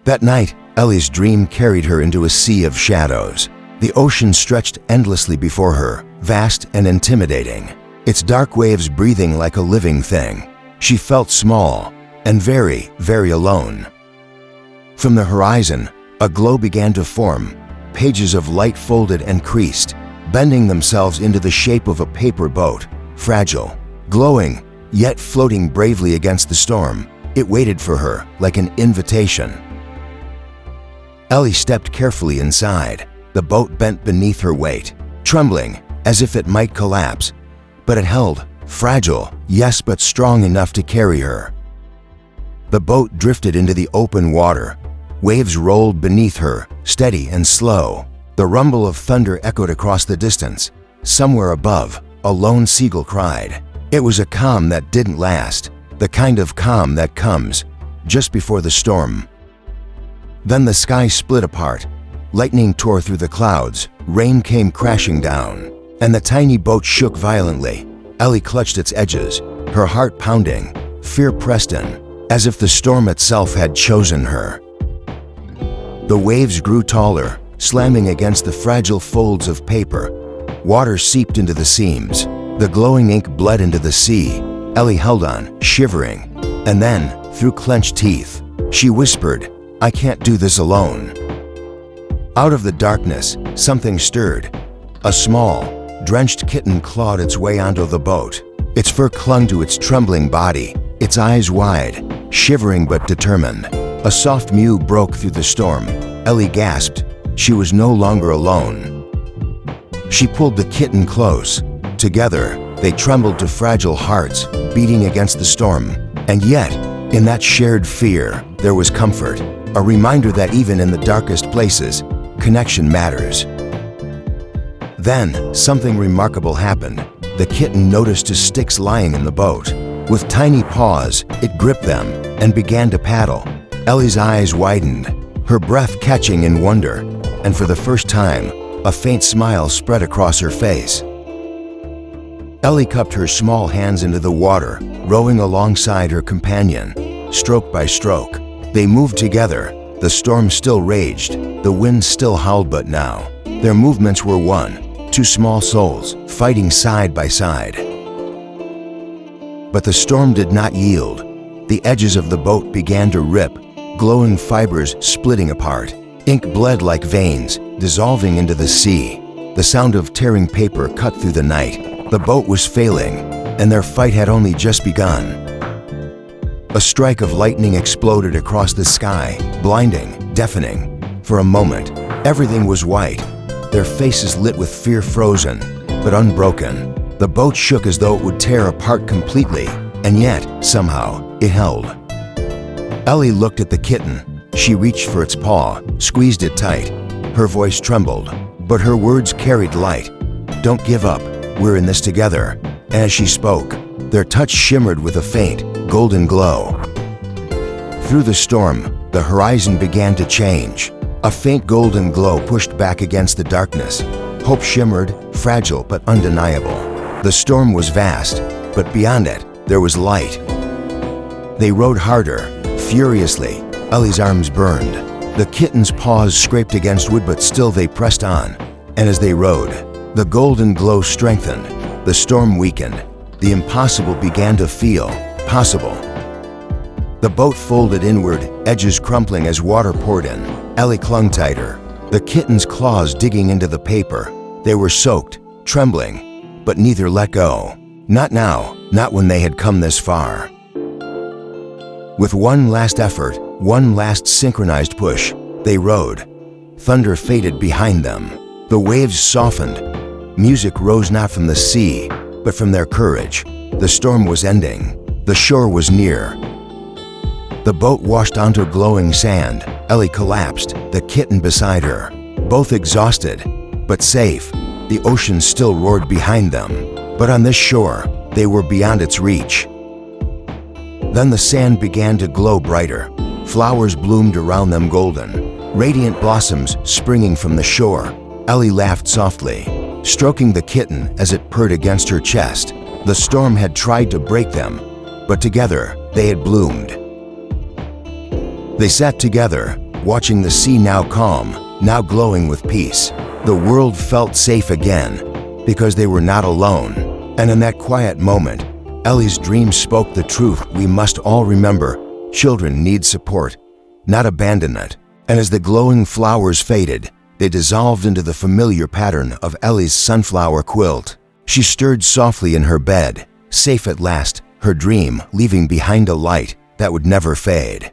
That night, Ellie's dream carried her into a sea of shadows. The ocean stretched endlessly before her, vast and intimidating, its dark waves breathing like a living thing. She felt small and very, very alone. From the horizon, a glow began to form, pages of light folded and creased, bending themselves into the shape of a paper boat, fragile, glowing, yet floating bravely against the storm. It waited for her like an invitation. Ellie stepped carefully inside. The boat bent beneath her weight, trembling as if it might collapse, but it held, fragile, yes, but strong enough to carry her. The boat drifted into the open water. Waves rolled beneath her, steady and slow. The rumble of thunder echoed across the distance. Somewhere above, a lone seagull cried. It was a calm that didn't last, the kind of calm that comes just before the storm. Then the sky split apart. Lightning tore through the clouds, rain came crashing down, and the tiny boat shook violently. Ellie clutched its edges, her heart pounding, fear pressed in, as if the storm itself had chosen her. The waves grew taller, slamming against the fragile folds of paper. Water seeped into the seams. The glowing ink bled into the sea. Ellie held on, shivering, and then, through clenched teeth, she whispered, "I can't do this alone." Out of the darkness, something stirred. A small, drenched kitten clawed its way onto the boat. Its fur clung to its trembling body, its eyes wide, shivering but determined. A soft mew broke through the storm. Ellie gasped. She was no longer alone. She pulled the kitten close. Together, they trembled to fragile hearts, beating against the storm. And yet, in that shared fear, there was comfort, a reminder that even in the darkest places, connection matters. Then, something remarkable happened. The kitten noticed two sticks lying in the boat. With tiny paws, it gripped them and began to paddle. Ellie's eyes widened, her breath catching in wonder, and for the first time, a faint smile spread across her face. Ellie cupped her small hands into the water, rowing alongside her companion, stroke by stroke. They moved together. The storm still raged, the wind still howled, but now, their movements were one, two small souls, fighting side by side. But the storm did not yield. The edges of the boat began to rip, glowing fibers splitting apart. Ink bled like veins, dissolving into the sea. The sound of tearing paper cut through the night. The boat was failing, and their fight had only just begun. A strike of lightning exploded across the sky, blinding, deafening. For a moment, everything was white, their faces lit with fear, frozen, but unbroken. The boat shook as though it would tear apart completely, and yet, somehow, it held. Ellie looked at the kitten. She reached for its paw, squeezed it tight. Her voice trembled, but her words carried light. "Don't give up, we're in this together." As she spoke, their touch shimmered with a faint, golden glow. Through the storm, the horizon began to change. A faint golden glow pushed back against the darkness. Hope shimmered, fragile but undeniable. The storm was vast, but beyond it, there was light. They rowed harder, furiously. Ellie's arms burned. The kitten's paws scraped against wood, but still they pressed on. And as they rowed, the golden glow strengthened. The storm weakened. The impossible began to feel possible. The boat folded inward, edges crumpling as water poured in. Ellie clung tighter, the kitten's claws digging into the paper. They were soaked, trembling, but neither let go. Not now, not when they had come this far. With one last effort, one last synchronized push, they rowed. Thunder faded behind them. The waves softened. Music rose not from the sea, but from their courage. The storm was ending. The shore was near. The boat washed onto glowing sand. Ellie collapsed, the kitten beside her. Both exhausted, but safe. The ocean still roared behind them. But on this shore, they were beyond its reach. Then the sand began to glow brighter. Flowers bloomed around them golden, radiant blossoms springing from the shore. Ellie laughed softly, stroking the kitten as it purred against her chest. The storm had tried to break them, but together they had bloomed. They sat together, watching the sea now calm, now glowing with peace. The world felt safe again, because they were not alone. And in that quiet moment, Ellie's dream spoke the truth we must all remember. Children need support, not abandonment. And as the glowing flowers faded, they dissolved into the familiar pattern of Ellie's sunflower quilt. She stirred softly in her bed, safe at last, her dream leaving behind a light that would never fade.